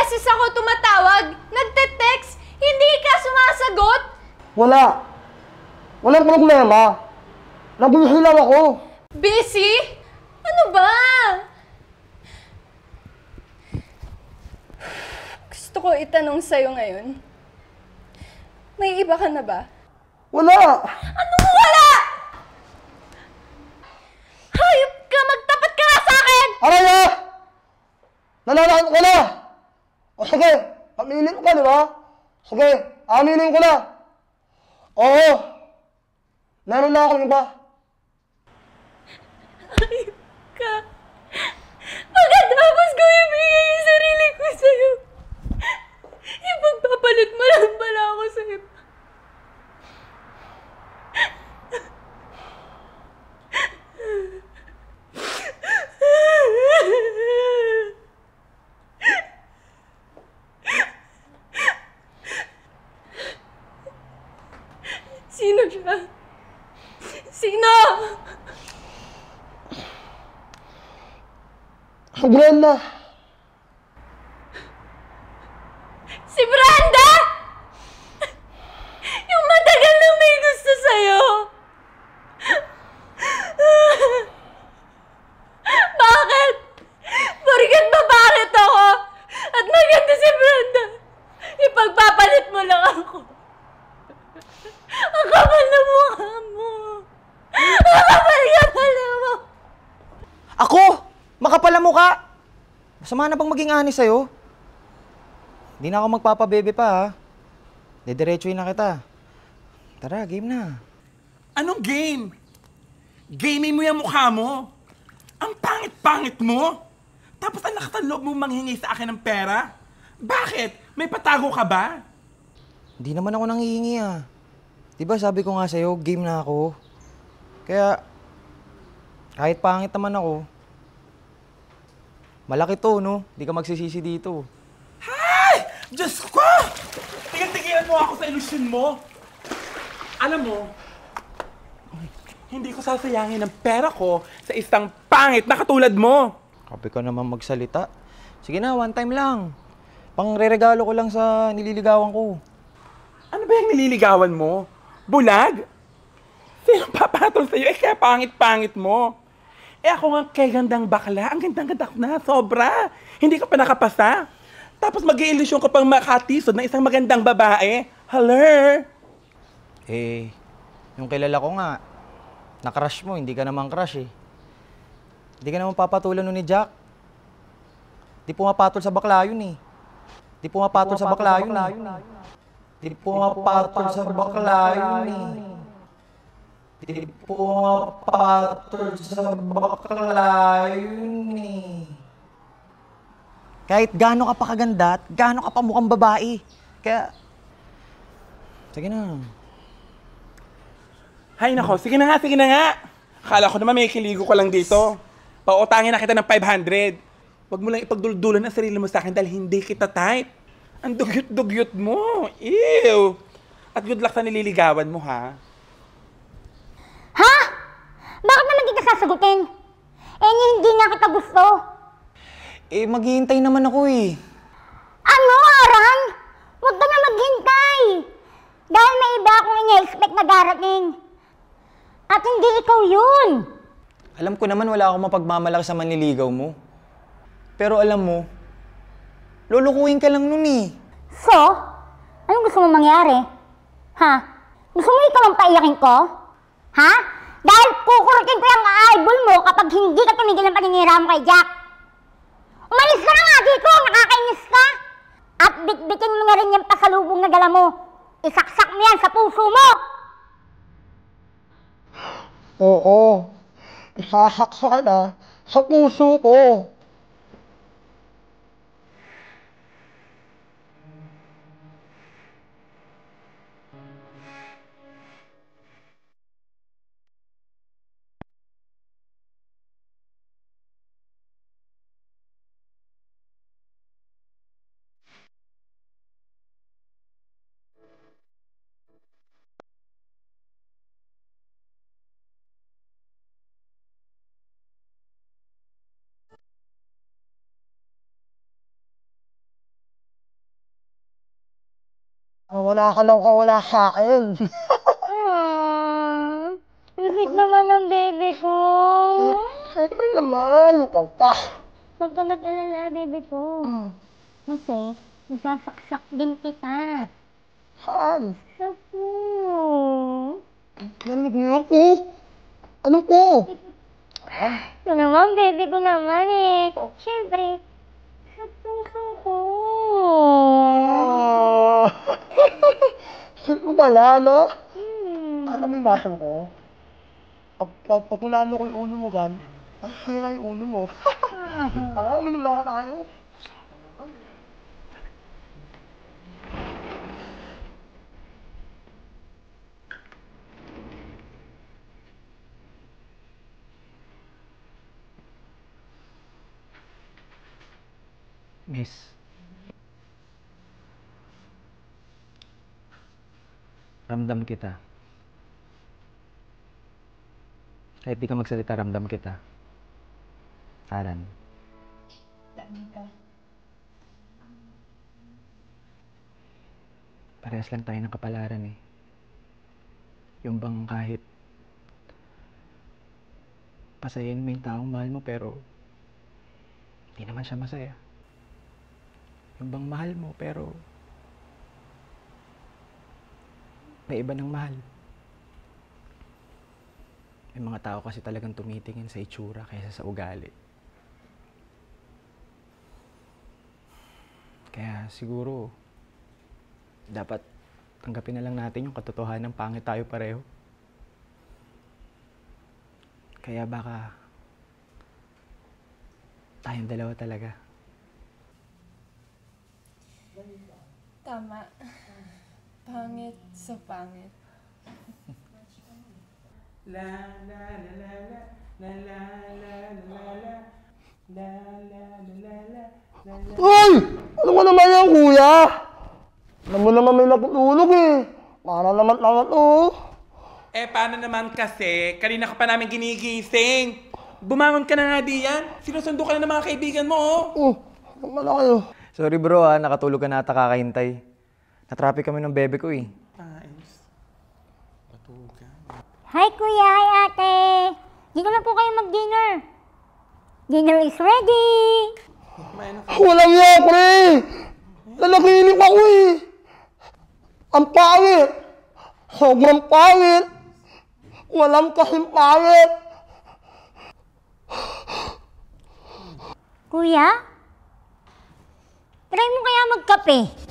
beses ako tumatawag, nagte-text, hindi ka sumasagot? Wala. Walang problema. Nabihil lang ako. Busy? Ano ba? Gusto ko itanong sa'yo ngayon. May iba ka na ba? Wala. Anong wala? Hayop ka! Magtapat ka nga sa'kin! Aray na! Nalalaan ko na! O sige, aminin ko ka, di ba? Sige, aminin ko na. Oo. Meron na akong iba. Hayop ka! Pagkatapos ko ibigay yung sarili ko sa'yo, ipagpapalit mo lang pala ako sa iba. Sino siya? Sino? Brenda! Si Brenda! Yung matagal nang may gusto sa'yo! Bakit? Porket mapangit ako at maganda si Brenda, ipagpapalit mo lang ako. Ang kapal na mukha mo! Ang kapal mo! Ako? Makapal ang mukha? Masama na bang maging ani sa'yo? Hindi na ako magpapabebe pa, ha? Didiretsuhin na kita. Tara, game na. Anong game? Gaming mo yung mukha mo? Ang pangit-pangit mo? Tapos ang nakatanloob mo manghingi sa akin ng pera? Bakit? May patago ka ba? Hindi naman ako nanghihingi, ha? Diba sabi ko nga sa'yo, game na ako. Kaya, kahit pangit naman ako, malaki to, no? Hindi ka magsisisi dito. Hay! Diyos ko! Tigil-tigilan mo ako sa ilusyon mo. Alam mo, hindi ko sasayangin ang pera ko sa isang pangit na katulad mo. Kape ka naman magsalita. Sige na, one time lang. Pang-reregalo ko lang sa nililigawan ko. Ano ba yung nililigawan mo? Bulag? Sino papatol sa'yo? Kaya pangit-pangit mo. Ako nga kay gandang bakla. Ang gandang-ganda ko na. Sobra. Hindi ka pa nakapasa. Tapos mag-iilusyon ka pang makatisod ng isang magandang babae. Hello? Yung kilala ko nga, na-crush mo, hindi ka naman crush eh. Hindi ka naman papatulan nun ni Jack. Di pumapatol sa bakla yun eh. Di pumapatol sa bakla yun eh. Di pumapatol sa bakla yun eh. Di pumapatol sa bakla yun eh. Kahit gaano ka pa kaganda at gaano ka pa mukhang babae. Kaya, sige na. Hay nako, sige na nga, sige na nga. Akala ko naman may kiligo ko lang dito. Pautangin na kita ng 500. Huwag mo lang ipagduldulan ang sarili mo sa akin dahil hindi kita type. Ang dugyot-dugyot mo. Ew. At good luck sa nililigawan mo, ha? Ha? Bakit naman di ka sasagutin? Hindi nga kita gusto. Maghihintay naman ako eh. Ano, Aran? Huwag ka na maghintay. Dahil may iba akong ina-expect na darating. At hindi ikaw yun. Alam ko naman wala akong mapagmamalaki sa manliligaw mo. Pero alam mo, lulukuhin ka lang nun eh. So, anong gusto mo mangyari? Ha? Gusto mo ikaw ang paiyakin ko? Ha? Dahil kukurutin ko yung eyeball mo kapag hindi ka tumigil ng paninira mo kay Jack. Umalis ka na nga dito! Nakakainis ka! At bitbitin mo na rin yung pasalubong na dala mo. Isaksak mo yan sa puso mo! Oo. Isasaksak na sa puso ko. wala ka nang kawala sa akin. Sweet naman ang baby ko. Siyempre naman, pagka. Huwag ka mag-alala, baby ko. Kasi, nasasaksak din kita. Saan? Sa po. Narinig niyo ako? Ano po? Ito naman, baby ko naman eh. Siyempre, sa puso ko. Sino pala, no? Hmm. Ano mo yung basang ko? Pag mo ko yung ulo mo, Gan, ang hira yung ulo mo. Alam mo na tayo. Miss. Ramdam kita. Kahit di ka magsalita, ramdam kita. Alan. Parehas lang tayo ng kapalaran eh. Yung bang kahit pasayin mo yung taong mahal mo pero hindi naman siya masaya. Yung bang mahal mo pero may iba ng mahal. May mga tao kasi talagang tumitingin sa itsura kaysa sa ugali. Kaya siguro dapat tanggapin na lang natin yung katotohanan ng pangit tayo pareho. Kaya baka tayong dalawa talaga. Tama. Pangit sa pangit. La la la la la la la la la la la la la la. Uy! Ano ko naman yan, kuya? Alam mo naman may natutulog eh. Para naman lang ito. Eh, paano naman kasi? Kanina ka pa namin ginigising. Bumangon ka na nga diyan. Sinusundo ka na ng mga kaibigan mo, oh. Ano pala kayo? Sorry bro ha, nakatulog ka na ata kakahintay. Na-traffic kami ng bebe ko eh. Ayos. Batugan. Hi kuya, hi ate. Di ko na po kayo mag-dinner. Dinner is ready. Kumain na Walang yan, pre! Nanaginip ako eh. Ang pangit. Sobrang pangit. Walang kasing pangit. Kuya? Try mo kaya magkape.